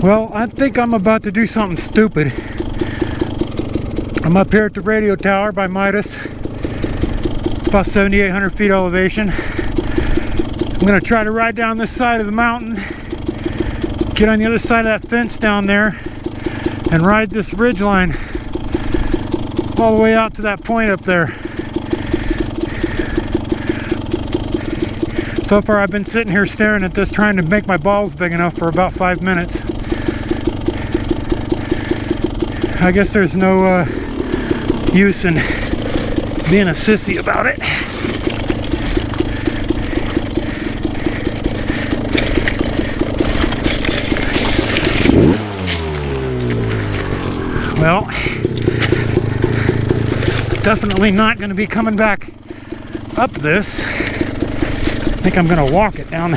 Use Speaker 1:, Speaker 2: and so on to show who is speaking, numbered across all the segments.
Speaker 1: Well, I think I'm about to do something stupid. I'm up here at the radio tower by Midas, about 7,800 feet elevation. I'm going to try to ride down this side of the mountain, get on the other side of that fence down there, and ride this ridge line all the way out to that point up there. So far I've been sitting here staring at this, trying to make my balls big enough for about 5 minutes. I guess there's no use in being a sissy about it. Well, definitely not going to be coming back up this. I think I'm going to walk it down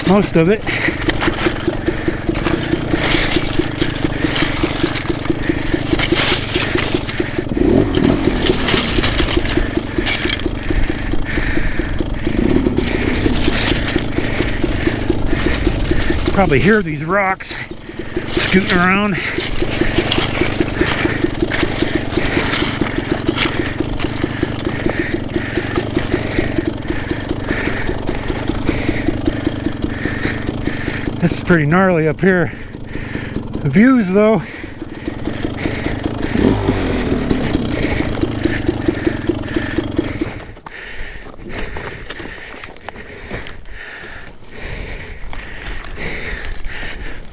Speaker 1: most of it. Probably hear these rocks scooting around. This is pretty gnarly up here. The views though,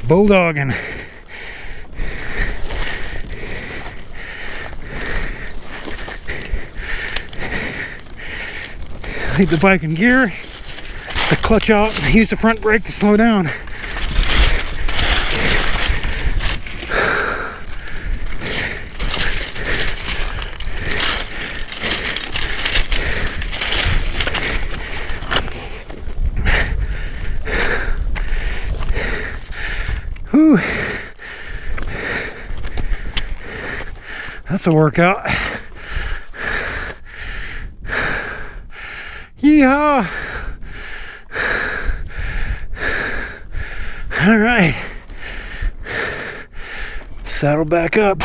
Speaker 1: bulldogging. Leave the bike in gear, the clutch out, and use the front brake to slow down. Whew. That's a workout. Yeehaw! All right, saddle back up.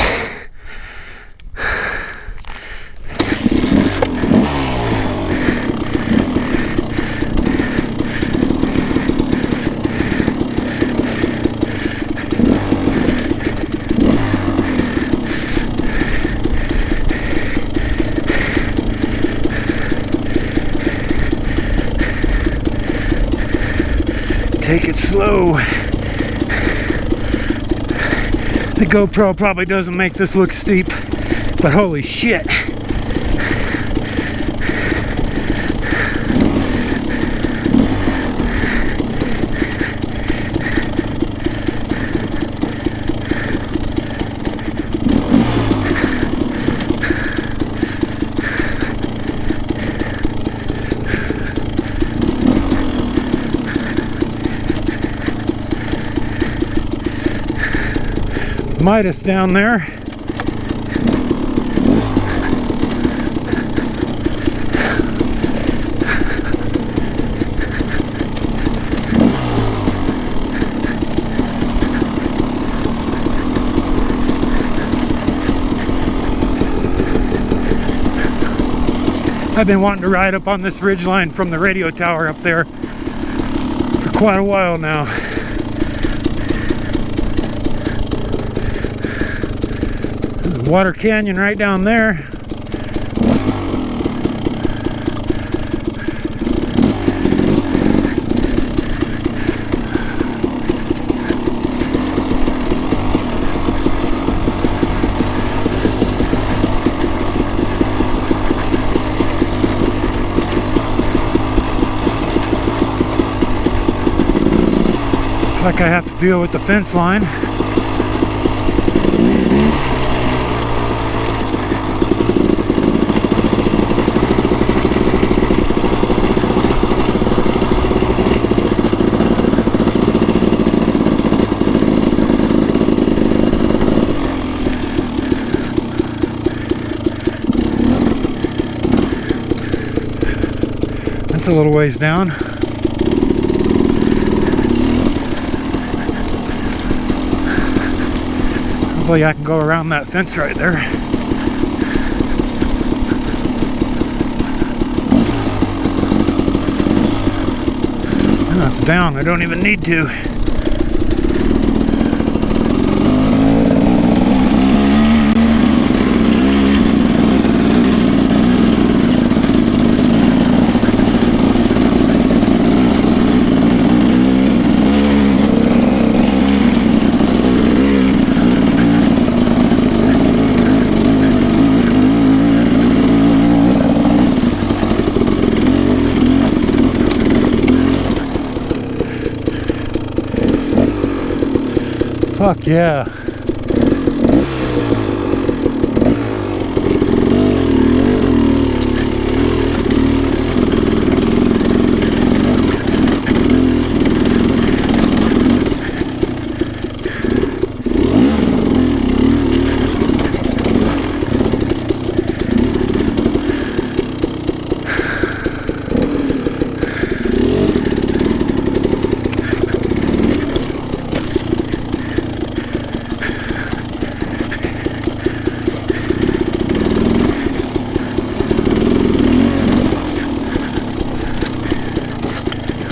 Speaker 1: Take it slow. The GoPro probably doesn't make this look steep, but holy shit. Midas down there. I've been wanting to ride up on this ridgeline from the radio tower up there for quite a while now. Water canyon right down there. Like I have to deal with the fence line. That's a little ways down. Hopefully I can go around that fence right there. Oh, it's down. I don't even need to. Fuck yeah.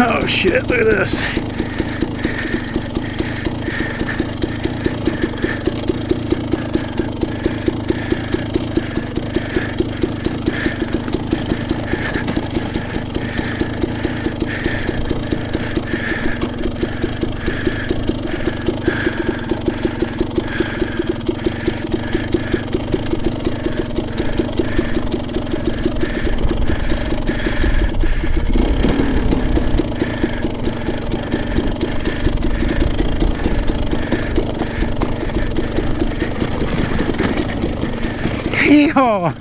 Speaker 1: Oh shit, look at this. Yeehaw!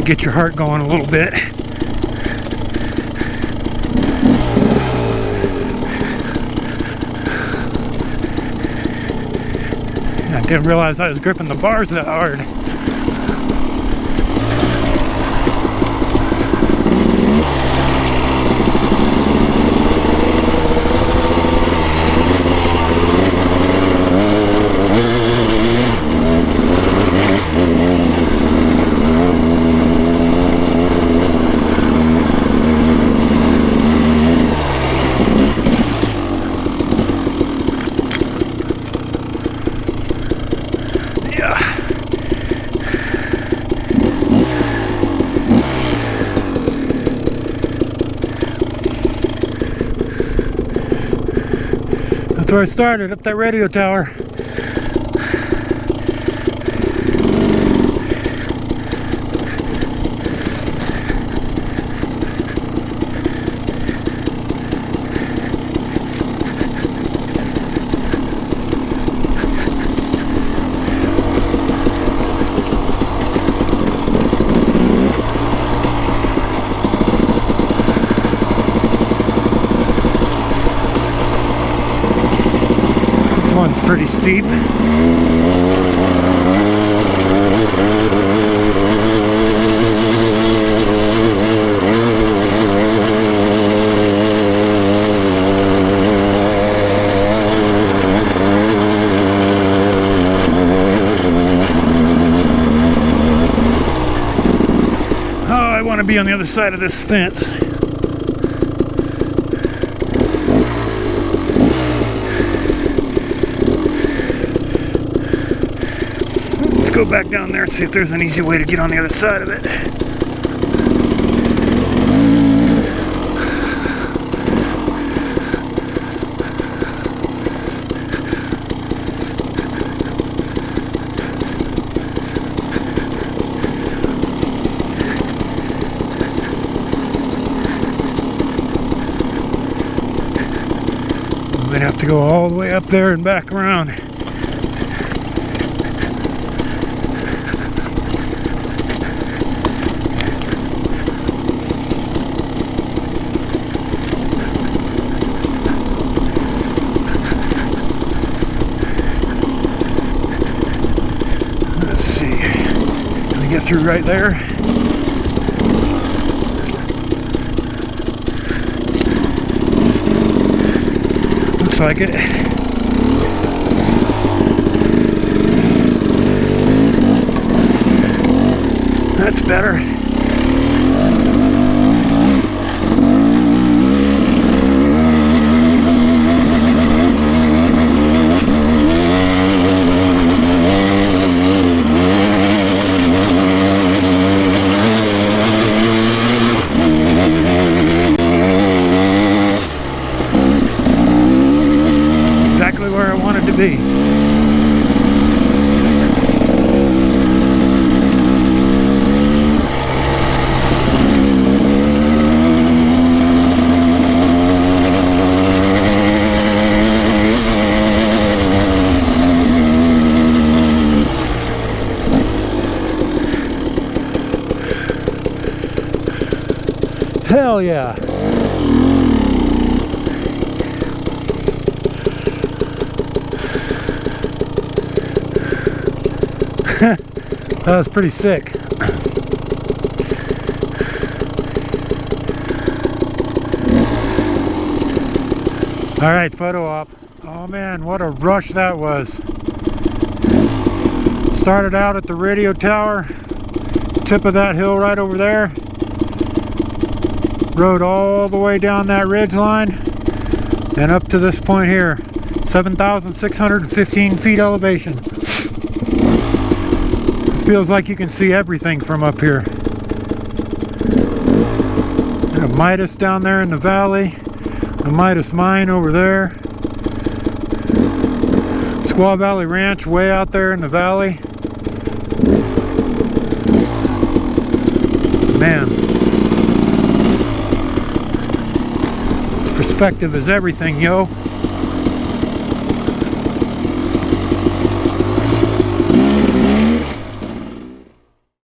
Speaker 1: Get your heart going a little bit. I didn't realize I was gripping the bars that hard. That's where I started, up that radio tower. One's pretty steep. Oh, I want to be on the other side of this fence. Go back down there and see if there's an easy way to get on the other side of it. I'm gonna have to go all the way up there and back around. through right there. Looks like it. That's better. Exactly where I wanted to be. Hell yeah. That was pretty sick. Alright, photo op. Oh man, what a rush that was. Started out at the radio tower, tip of that hill right over there. Rode all the way down that ridge line and up to this point here. 7,615 feet elevation. It feels like you can see everything from up here. And a Midas down there in the valley. A Midas mine over there. Squaw Valley Ranch way out there in the valley. Man. Perspective is everything, yo.